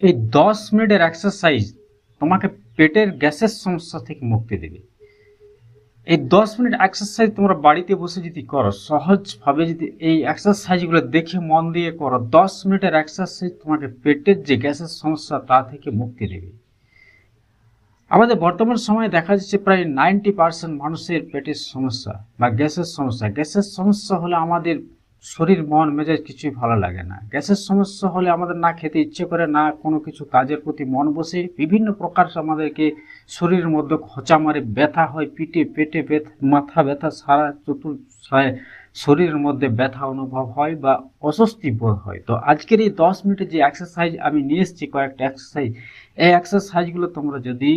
এই 10 মিনিটের এক্সারসাইজ তোমাকে পেটের গ্যাসের সমস্যা থেকে মুক্তি দেবে। এই 10 মিনিট এক্সারসাইজ তোমরা বাড়িতে বসে যদি করো, সহজভাবে যদি এই এক্সারসাইজগুলো দেখে মন দিয়ে করো, 10 মিনিটের এক্সারসাইজ তোমাকে পেটের যে গ্যাসের সমস্যা তা থেকে মুক্তি দেবে। আমাদের বর্তমান সময়ে দেখা যাচ্ছে প্রায় 90% মানুষের পেটের সমস্যা বা গ্যাসের সমস্যা। গ্যাসের সমস্যা হলে আমাদের শরীর মন মেজাজ কিছুই ভালো লাগে না। গ্যাসের সমস্যা হলে আমাদের না খেতে ইচ্ছে করে, না কোনো কিছু কাজের প্রতি মন বসে, বিভিন্ন প্রকার আমাদেরকে শরীরের মধ্যে খোঁচা মারে, ব্যথা হয়, পেটে ব্যথা, মাথা ব্যথা, সারা শরীরের মধ্যে ব্যথা অনুভব হয় বা অস্বস্তি বোধ হয়। তো আজকের এই 10 মিনিটের যে এক্সারসাইজ আমি নিয়ে এসেছি, কয়েকটা এক্সারসাইজ, এই এক্সারসাইজগুলো তোমরা যদি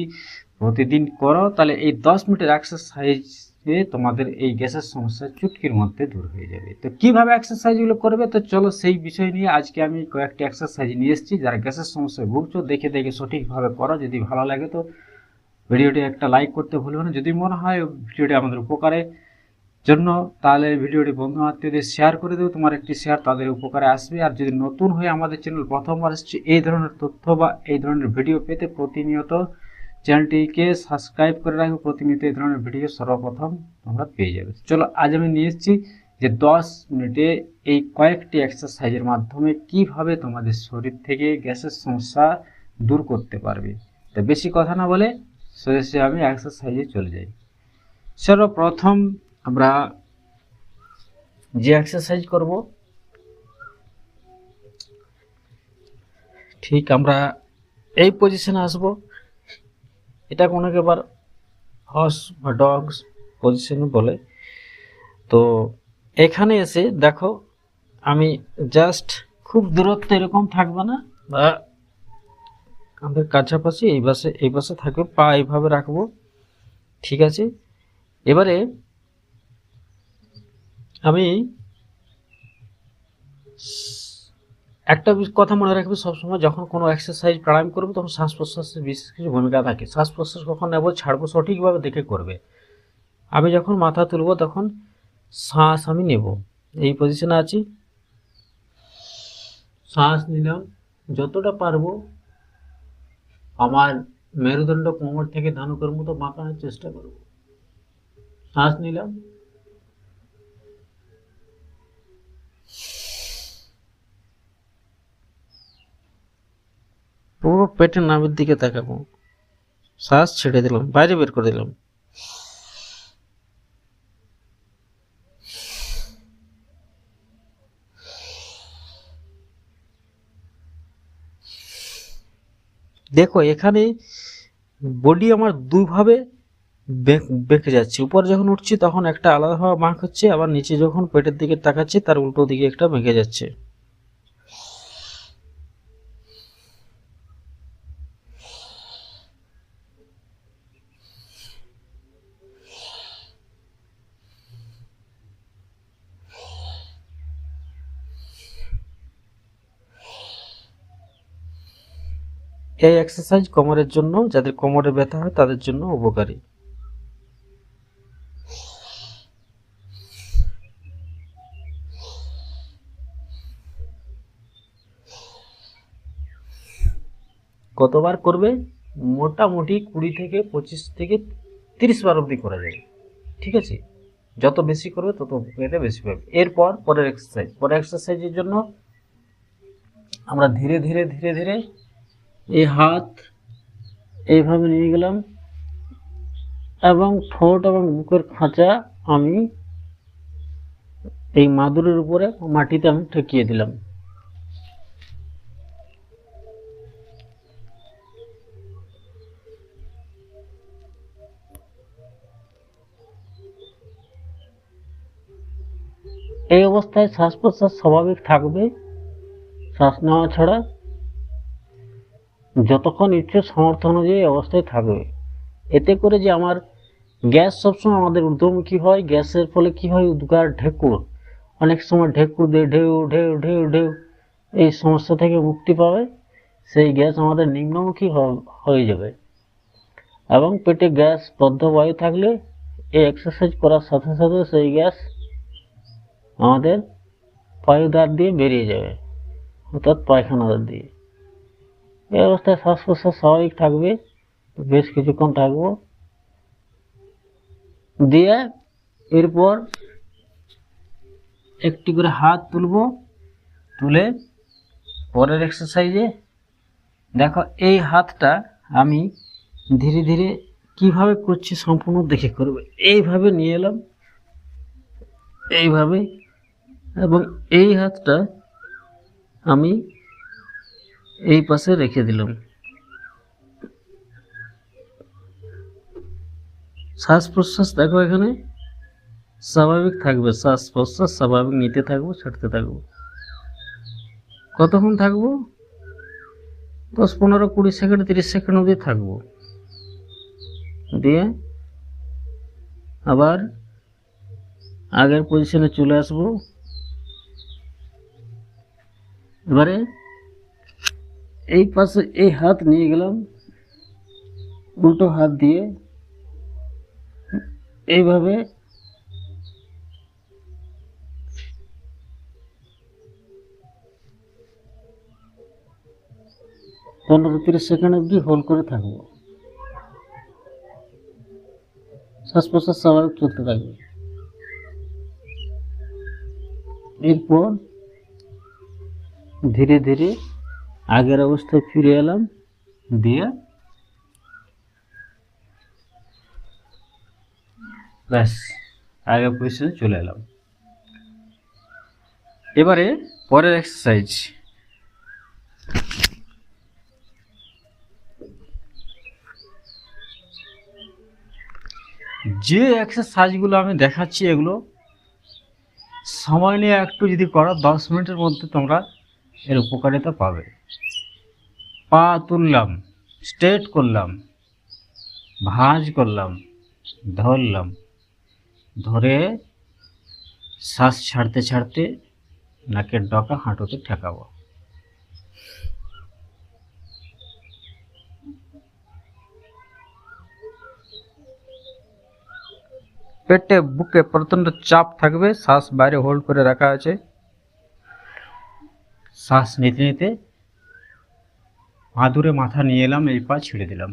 প্রতিদিন করো তাহলে এই 10 মিনিটের এক্সারসাইজে তোমাদের এই গ্যাসের সমস্যা চুটকির মধ্যে দূর হয়ে যাবে। তো কিভাবে এক্সারসাইজগুলো করবে, তো চলো সেই বিষয় নিয়ে আজকে আমি কয়েকটি এক্সারসাইজ নিয়ে এসেছি। যারা গ্যাসের সমস্যায় ভুগছো দেখে দেখে সঠিকভাবে করো। যদি ভালো লাগে তো ভিডিওটি একটা লাইক করতে ভুলবে না। যদি মনে হয় ভিডিওটি আমাদের উপকারের জন্য, তাহলে ভিডিওটি বন্ধু আত্মীয়দের শেয়ার করে দেবো। তোমার একটি শেয়ার তাদের উপকারে আসবে। আর যদি নতুন হয়ে আমাদের চ্যানেল প্রথমবার এসেছে এই ধরনের তথ্য বা এই ধরনের ভিডিও পেতে, প্রতিনিয়ত চ্যানেলটিকে সাবস্ক্রাইব করে রাখবে। প্রতিনিয়ত এই ধরনের ভিডিও সর্বপ্রথম তোমরা পেয়ে যাবে। চলো আজ আমি নিয়ে এসেছি যে 10 মিনিটে এই কয়েকটি এক্সারসাইজের মাধ্যমে কিভাবে তোমাদের শরীর থেকে গ্যাসের সমস্যা দূর করতে পারবে। তো বেশি কথা না বলে সরাসরি আমি এক্সারসাইজে চলে যাই। সর্বপ্রথম আমরা যে এক্সারসাইজ করব, ঠিক আমরা এই পজিশনে আসব। এটা অনেকে আবার হর্স বা ডগস পজিশন বলে। তো এখানে এসে দেখো, আমি জাস্ট খুব দূরত্ব এরকম থাকবে না, বা আমাদের কাছাকাছি এই পাশে থাকবে, পা এইভাবে রাখবো। ঠিক আছে, এবারে আমি একটা কথা মনে রাখবে, সবসময় যখন কোনো এক্সারসাইজ প্রাণায়াম করবে তখন শ্বাস প্রশ্বাসের বিশেষ কিছু ভূমিকা থাকে। শ্বাস প্রশ্বাস কখন নেব ছাড়বো সঠিকভাবে দেখে করবে। আমি যখন মাথা তুলব তখন শ্বাস আমি নেব, এই পজিশনে আছি, শ্বাস নিলাম, যতটা পারবো আমার মেরুদণ্ড কোমর থেকে ধানুকের মতো বাঁকানোর চেষ্টা করব। শ্বাস নিলাম, পুরো পেটের নাভির দিকে তাকাবো, শ্বাস ছেড়ে দিলাম, বাইরে বের করে দিলাম। দেখো এখানে বডি আমার দুইভাবে বেঁকে যাচ্ছে। উপরে যখন উঠছি তখন একটা আলাদাভাবে বাঁক হচ্ছে, আবার নিচে যখন পেটের দিকে তাকাচ্ছি তার উল্টো দিকে একটা বেঁকে যাচ্ছে। এই এক্সারসাইজ কোমরের জন্য, যাদের কোমরে ব্যথা হয় তাদের জন্য উপকারী। কতবার করবে? মোটামুটি 20 থেকে 25 থেকে 30 বার অবধি করা যায়। ঠিক আছে, যত বেশি করবে তত উপকারিতা বেশি পাবে। এরপর পরের এক্সারসাইজের জন্য আমরা ধীরে ধীরে ধীরে ধীরে এই হাত এইভাবে নিয়ে গেলাম এবং ঠোঁট এবং বুকের খাঁচা আমি এই মাদুরের উপরে মাটিতে আমি ঠেকিয়ে দিলাম। এই অবস্থায় শ্বাস প্রশ্বাস স্বাভাবিক থাকবে, শ্বাস নেওয়া ছাড়া যতক্ষণ ইচ্ছে সামর্থ্য অনুযায়ী অবস্থায় থাকবে। এতে করে যে আমার গ্যাস সবসময় আমাদের ঊর্ধ্বমুখী হয়, গ্যাসের ফলে কি হয়, উদ্গার ঢেকুর, অনেক সময় ঢেকুর দিয়ে ঢেউ ঢেউ ঢেউ ঢেউ, এই সমস্যা থেকে মুক্তি পাবে। সেই গ্যাস আমাদের নিম্নমুখী হয়ে যাবে। এবং পেটে গ্যাস বদ্ধ বায়ু থাকলে এই এক্সারসাইজ করার সাথে সাথে সেই গ্যাস আমাদের বায়ুদ্বার দিয়ে বেরিয়ে যাবে, অর্থাৎ পায়খানাদ্বার দিয়ে। এই অবস্থায় শ্বাস প্রশ্বাস স্বাভাবিক থাকবে। বেশ কিছুক্ষণ থাকবো, দিয়ে এরপর একটি করে হাত তুলবো, তুলে পরের এক্সারসাইজে দেখো এই হাতটা আমি ধীরে ধীরে কিভাবে করছি সম্পূর্ণ দেখে করবে। এইভাবে নিয়ে এলাম, এইভাবে, এবং এই হাতটা আমি এই পাশে রেখে দিলাম। শ্বাস প্রশ্বাস দেখো এখানে স্বাভাবিক থাকবে, শ্বাস প্রশ্বাস স্বাভাবিক নিতে থাকবো, ছাড়তে থাকবো। কতক্ষণ থাকবো? 10, 15, 20 সেকেন্ড, 30 সেকেন্ড অবধি থাকবো। দিয়ে আবার আগের পজিশনে চলে আসবো। এবারে এই পাশে এই হাত নিয়ে গেলাম, উল্টো হাত দিয়ে এইভাবে পনেরো 30 সেকেন্ড অবধি হোল্ড করে থাকবো। শ্বাস প্রশ্বাস স্বাভাবিক চলতে থাকবে। এরপর ধীরে ধীরে আগের অবস্থায় ফিরে এলাম, দিয়ে ব্যাস আগের পজিশনে চলে এলাম। এবারে পরের এক্সারসাইজ। যে এক্সারসাইজগুলো আমি দেখাচ্ছি এগুলো সময় নিয়ে একটু যদি করো 10 মিনিটের মধ্যে তোমরা এর উপকারিতা পাবে। পা তুললাম, স্ট্রেট করলাম, ভাঁজ করলাম, ধরলাম, ধরে শ্বাস ছাড়তে ছাড়তে নাকের ডগা হাঁটুতে ঠেকাবো। পেটে বুকে প্রচণ্ড চাপ থাকবে, শ্বাস বাইরে হোল্ড করে রাখা আছে। শ্বাস নিতে নিতে আদুরে মাথা নিয়ে এলাম, এই পা ছেড়ে দিলাম,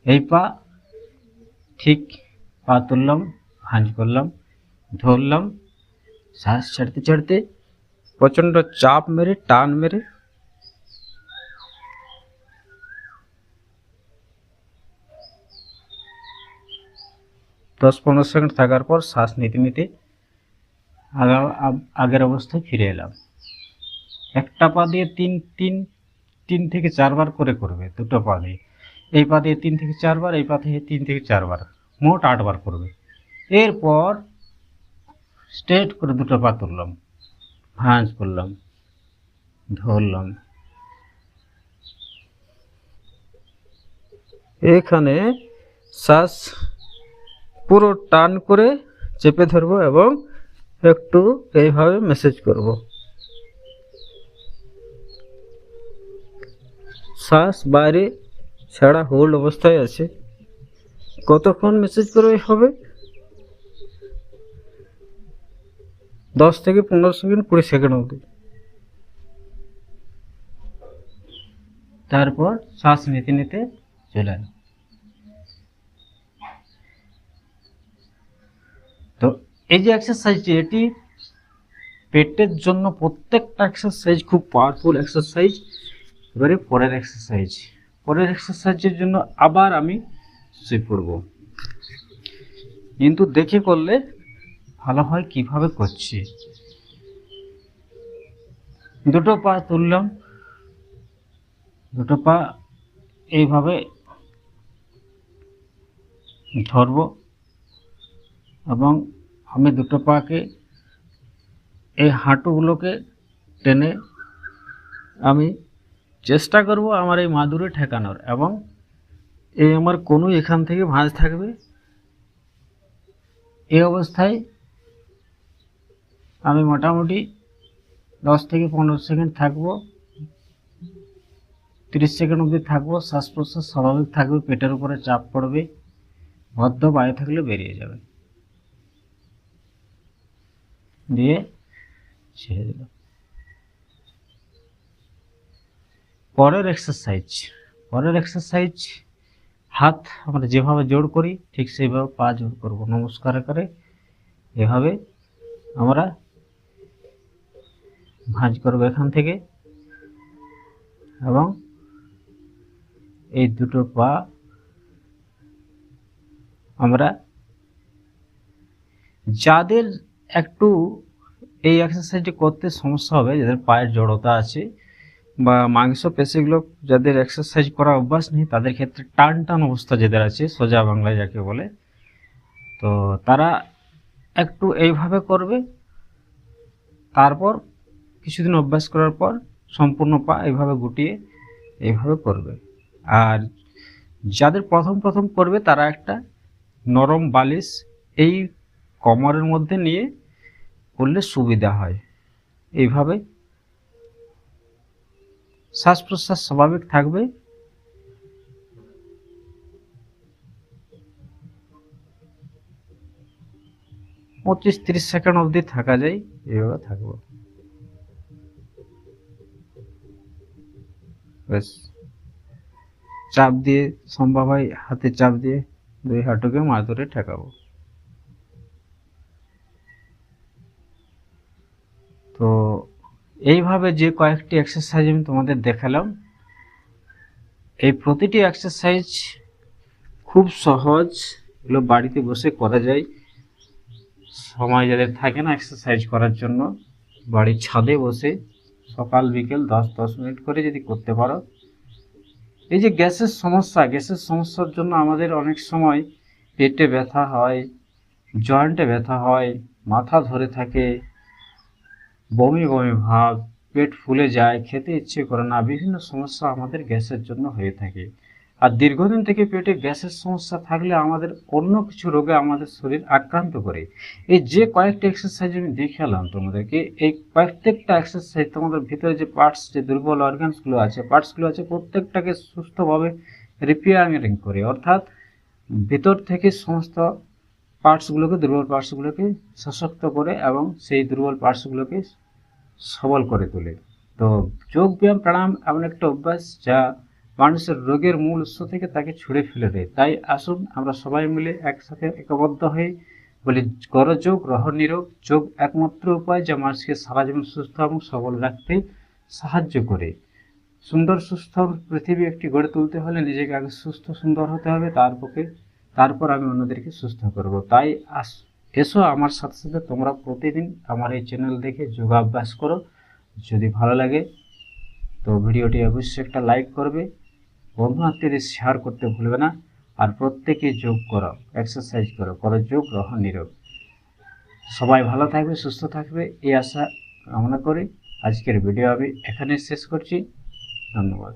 এই পা ঠিক, পা তুললাম, ভাঁজ করলাম, ধরলাম, শ্বাস ছাড়তে ছাড়তে প্রচণ্ড চাপ মেরে টান মেরে 10-15 সেকেন্ড থাকার পর শ্বাস নিতে নিতে আগের অবস্থায় ফিরে এলাম। একটা পা দিয়ে তিন থেকে 4 বার করে করবে, দুটো পা দিয়ে। এই পা দিয়ে 3 থেকে 4 বার, এই পা থেকে 3 থেকে 4 বার, মোট 8 বার করবে। এরপর স্ট্রেট করে দুটো পা তুললাম, ভাঁজ করলাম, ধরলাম, এখানে শ্বাস পুরো টান করে চেপে ধরবো এবং একটু এইভাবে মেসেজ করব। শ্বাস বাইরে ছাড়া হোল্ড অবস্থায় আছে। কতক্ষণ মেসেজ করবে? হবে 10 থেকে 15 সেকেন্ড, 20 সেকেন্ড অবধি। তারপর শ্বাস নিতে নিতে চলে এলো। তো এই যে এক্সারসাইজটি, এটি পেটের জন্য প্রত্যেকটা এক্সারসাইজ খুব পাওয়ারফুল এক্সারসাইজ। এবারে পরের এক্সারসাইজের জন্য আবার আমি শুয়ে পড়ব, কিন্তু দেখে করলে ভালো হয়। কিভাবে করছি? দুটো পা তুললাম, দুটো পা এইভাবে ধরব এবং আমি দুটো পাকে এই হাঁটুগুলোকে টেনে আমি চেষ্টা করব আমার এই মাদুরে ঠেকানোর, এবং এই আমার কোনো এখান থেকে ভাঁজ থাকবে। এই অবস্থায় আমি মোটামুটি 10 থেকে 15 সেকেন্ড থাকবো, 30 সেকেন্ড অবধি থাকবো। শ্বাস প্রশ্বাস স্বাভাবিক থাকবে, পেটের উপরে চাপ পড়বে, বদ্ধ বায়ু থাকলে বেরিয়ে যাবে। দিয়ে ছেড়ে দিলাম। পরের এক্সারসাইজ হাত আমরা যেভাবে জোড় করি ঠিক সেইভাবে পা জোড় করব, নমস্কার করে এভাবে আমরা ভাঁজ করব এখান থেকে, এবং এই দুটো পা আমরা, যাদের একটু এই এক্সারসাইজটি করতে সমস্যা হবে, যাদের পায়ের জড়তা আছে বা মাংস পেশিগুলো যাদের এক্সারসাইজ করা অভ্যাস নেই, তাদের ক্ষেত্রে টান টান অবস্থা যাদের আছে, সোজা বাংলায় যাকে বলে, তো তারা একটু এইভাবে করবে। তারপর কিছুদিন অভ্যাস করার পর সম্পূর্ণ পা এইভাবে গুটিয়ে এইভাবে করবে। আর যাদের প্রথম করবে তারা একটা নরম বালিশ এই কোমরের মধ্যে নিয়ে করলে সুবিধা হয়। এইভাবে শ্বাস প্রশ্বাস স্বাভাবিক থাকবে। পঁচিশ 30 সেকেন্ড অবধি থাকা যায়, এইভাবে থাকবো। বেশ, চাপ দিয়ে সম্ভব হয় হাতে চাপ দিয়ে দুই হাঁটুকে মাথুরে ঠেকাবো। তো এইভাবে যে কয়েকটি এক্সারসাইজ আমি তোমাদের দেখালাম, এই প্রতিটি এক্সারসাইজ খুব সহজ, এগুলো বাড়িতে বসে করা যায়। সময় যাদের থাকে না এক্সারসাইজ করার জন্য, বাড়ির ছাদে বসে সকাল বিকেল 10-10 মিনিট করে যদি করতে পারো। এই যে গ্যাসের সমস্যার জন্য আমাদের অনেক সময় পেটে ব্যথা হয়, জয়েন্টে ব্যথা হয়, মাথা ধরে থাকে, বমি ভাব, পেট ফুলে যায়, খেতে ইচ্ছে করে না, বিভিন্ন সমস্যা আমাদের গ্যাসের জন্য হয়ে থাকে। আর দীর্ঘদিন থেকে পেটে গ্যাসের সমস্যা থাকলে আমাদের অন্য কিছু রোগে আমাদের শরীর আক্রান্ত করে। এই যে কয়েকটা এক্সারসাইজ আমি দেখালাম তোমাদেরকে, এই প্রত্যেকটা এক্সারসাইজ তোমাদের ভিতরে যে পার্টস, যে দুর্বল অর্গানসগুলো আছে, প্রত্যেকটাকে সুস্থভাবে রিপেয়ারিং করে, অর্থাৎ ভিতর থেকে সমস্ত পার্টসগুলোকে, দুর্বল পার্টসগুলোকে সশক্ত করে এবং সেই দুর্বল পার্টসগুলোকে সবল করে তোলে। তো যোগ ব্যায়াম প্রাণায়াম এমন একটা অভ্যাস যা মানুষের রোগের মূল উৎস থেকে তাকে ছুঁড়ে ফেলে দেয়। তাই আসুন আমরা সবাই মিলে একসাথে ঐক্যবদ্ধ হয়ে বলি, কর যোগ, রহ নিরোগ। যোগ একমাত্র উপায় যা মানুষকে সারা জীবন সুস্থ এবং সবল রাখতে সাহায্য করে। সুন্দর সুস্থ পৃথিবী একটি গড়ে তুলতে হলে নিজেকে আগে সুস্থ সুন্দর হতে হবে, তারপর আমি অন্যদেরকে সুস্থ করব। তাই এসো আমার সাথে সাথে তোমরা প্রতিদিন আমার এই চ্যানেল দেখে যোগাভ্যাস করো। যদি ভালো লাগে তো ভিডিওটি অবশ্যই একটা লাইক করবে, বন্ধু আত্মীয়দের শেয়ার করতে ভুলবে না। আর প্রত্যেকে যোগ করো, এক্সারসাইজ করো, যোগ, রহ নিরোগ। সবাই ভালো থাকবে, সুস্থ থাকবে, এই আশা কামনা করি আজকের ভিডিও আমি এখানে শেষ করছি। ধন্যবাদ।